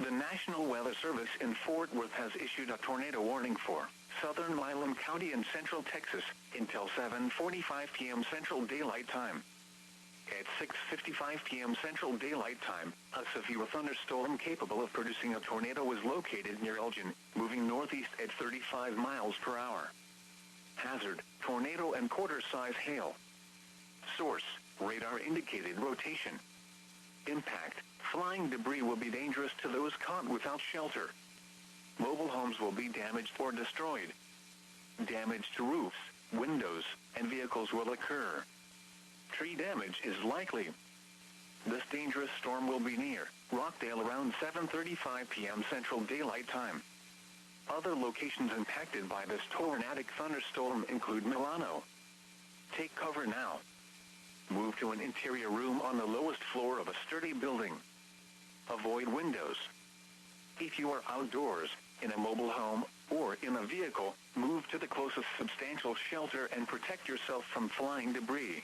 The National Weather Service in Fort Worth has issued a tornado warning for southern Milam County and central Texas until 7:45 p.m. Central Daylight Time. At 6:55 p.m. Central Daylight Time, a severe thunderstorm capable of producing a tornado was located near Elgin, moving northeast at 35 miles per hour. Hazard, tornado and quarter-size hail. Source, radar indicated rotation. Impact, flying debris will be dangerous to those caught without shelter. Mobile homes will be damaged or destroyed. Damage to roofs, windows, and vehicles will occur. Tree damage is likely. This dangerous storm will be near Rockdale around 7:35 p.m. Central Daylight Time. Other locations impacted by this tornadic thunderstorm include Milano. Take cover now. Move to an interior room on the lowest floor of a sturdy building. Avoid windows. If you are outdoors, in a mobile home, or in a vehicle, move to the closest substantial shelter and protect yourself from flying debris.